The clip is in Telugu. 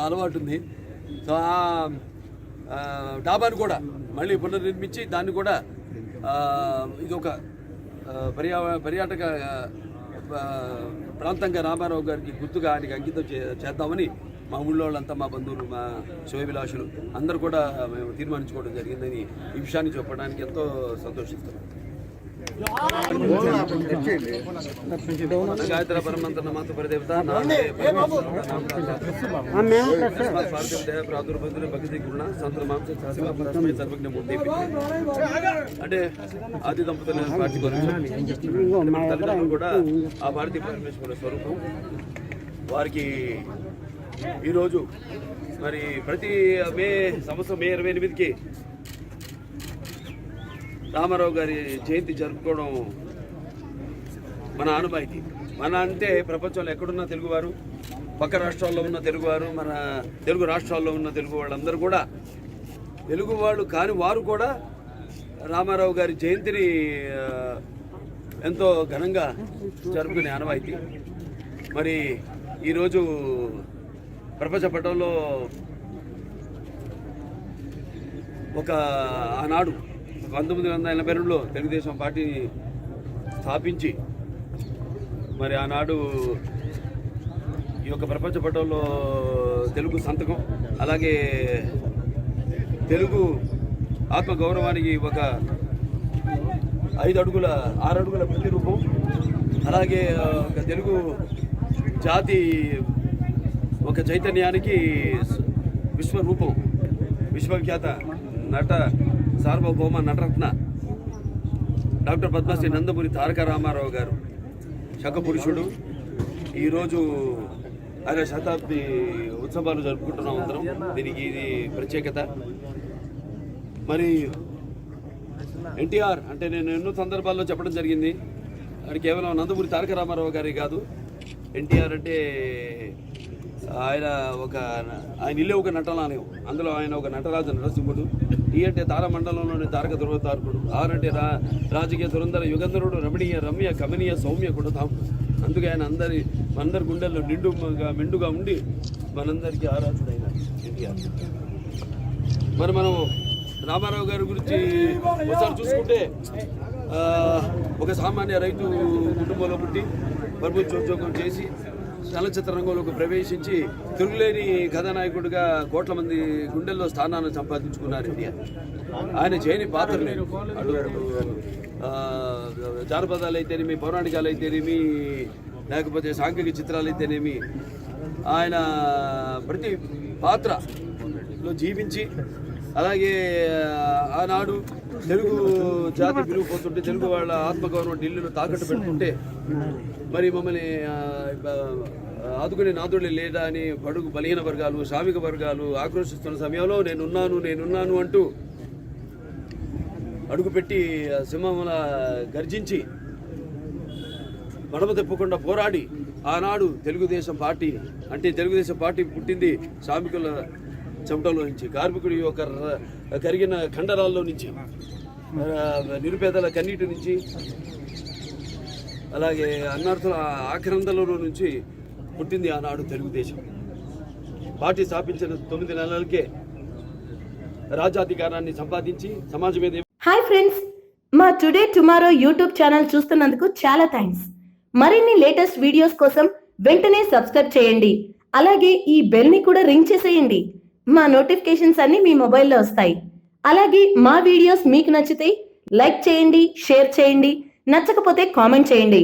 అలవాటు ఉంది. సో ఆ డాబాను కూడా మళ్ళీ పునర్నిర్మించి దాన్ని కూడా ఇది ఒక పర్యాటక ప్రాంతంగా రామారావు గారికి గుర్తుగా ఆయనకి అంకితం చేద్దామని మా ఊళ్ళో వాళ్ళంతా, మా బంధువులు, మా శోభిలాషులు అందరూ కూడా మేము తీర్మానించుకోవడం జరిగిందని ఈ విషయాన్ని చెప్పడానికి ఎంతో సంతోషిస్తున్నాం. గాయత్ర పరమంత నమాత పరిదేవత ప్రాదుర్బంధులు భక్తి గుణ సంతుల మాంస సర్వజ్ఞ మూర్తి అంటే ఆది దంపతుల పార్టీ తల్లిదండ్రులు కూడా ఆ భారతీయ పరమేశ్వర స్వరూపం. వారికి ఈరోజు మరి ప్రతి సంవత్సరం మే 28కి రామారావు గారి జయంతి జరుపుకోవడం మన ఆనవాయితీ. మన అంటే ప్రపంచంలో ఎక్కడున్న తెలుగువారు, పక్క రాష్ట్రాల్లో ఉన్న తెలుగువారు, మన తెలుగు రాష్ట్రాల్లో ఉన్న తెలుగు వాళ్ళందరూ కూడా తెలుగు వాళ్ళు కాని వారు కూడా రామారావు గారి జయంతిని ఎంతో ఘనంగా జరుపుకునే ఆనవాయితీ. మరి ఈరోజు ప్రపంచ పటంలో ఒక ఆనాడు 1982లో తెలుగుదేశం పార్టీని స్థాపించి మరి ఆనాడు ఈ యొక్క ప్రపంచ పటంలో తెలుగు సంతకం, అలాగే తెలుగు ఆత్మగౌరవానికి ఒక 6 అడుగుల ప్రతిరూపం, అలాగే ఒక తెలుగు జాతి ఒక చైతన్యానికి విశ్వరూపం, విశ్వఖ్యాత నట సార్వభౌమ నటరత్న డాక్టర్ పద్మశ్రీ నందమూరి తారక రామారావు గారు శకపురుషుడు. ఈరోజు ఆయన శతాబ్ది ఉత్సవాలు జరుపుకుంటున్నాం అందరం. దీనికి ఇది ప్రత్యేకత. మరి ఎన్టీఆర్ అంటే నేను ఎన్నో సందర్భాల్లో చెప్పడం జరిగింది, అది కేవలం నందమూరి తారక రామారావు గారి కాదు. ఎన్టీఆర్ అంటే ఆయన ఇల్లే ఒక నటనాలయం, అందులో ఆయన ఒక నటరాజు నరసింహుడు. టీ అంటే తారమండలంలోని తారక ధృవతారకుడు. ఆర్ అంటే రాజకీయ దురంధర యుగంధరుడు, రమణీయ రమ్య కమనీయ సౌమ్య కుడతాం. అందుకే ఆయన మనందరి గుండెల్లో మెండుగా ఉండి మనందరికీ ఆరాధుడైన ఎన్టీఆర్. మరి మనం రామారావు గారి గురించి ఒకసారి చూసుకుంటే ఒక సామాన్య రైతు కుటుంబంలో పుట్టి ప్రభుత్వోద్యోగం చేసి చలనచిత్ర రంగంలోకి ప్రవేశించి తిరుగులేని కథానాయకుడిగా కోట్ల మంది గుండెల్లో స్థానాన్ని సంపాదించుకున్నారు ఎన్టీఆర్. ఆయన చేయని పాత్రలు అటు జానపదాలు అయితేనేమి, పౌరాణికాలు అయితేనేమి, లేకపోతే సాంఘిక చిత్రాలు అయితేనేమి, ఆయన ప్రతి పాత్రలో జీవించి, అలాగే ఆనాడు తెలుగు జాతి విలువ పోతుంటే, తెలుగు వాళ్ళ ఆత్మగౌరవం ఢిల్లీలో తాకట్టు పెట్టుకుంటే మరి మమ్మల్ని ఆదుకునే నాదుడే లేదా అని బడుగు బలహీన వర్గాలు, శ్రామిక వర్గాలు ఆక్రోశిస్తున్న సమయంలో నేనున్నాను అంటూ అడుగుపెట్టి సింహముల గర్జించి మడమ తెప్పకుండా పోరాడి ఆనాడు తెలుగుదేశం పార్టీ పుట్టింది శ్రామికుల చెమటలో నుంచి, కార్మికుడి యొక్క కరిగిన కండరాల్లో నుంచి, నిరుపేదల కన్నీటి నుంచి, అలాగే అన్నార్థుల ఆక్రందలలో నుంచి పుట్టింది ఆనాడు తెలుగుదేశం పార్టీ. స్థాపించిన 9 నెలలకే రాజ్యాధికారాన్ని సంపాదించి సమాజం మీద. హాయ్ ఫ్రెండ్స్, మా టుడే టుమారో యూట్యూబ్ ఛానల్ చూస్తున్నందుకు చాలా థ్యాంక్స్. మరిన్ని లేటెస్ట్ వీడియోస్ కోసం వెంటనే సబ్స్క్రైబ్ చేయండి. అలాగే ఈ బెల్ ని కూడా రింగ్ చేసేయండి. మా నోటిఫికేషన్స్ అన్ని మీ మొబైల్లో వస్తాయి. అలాగే మా వీడియోస్ మీకు నచ్చితే లైక్ చేయండి, షేర్ చేయండి, నచ్చకపోతే కామెంట్ చేయండి.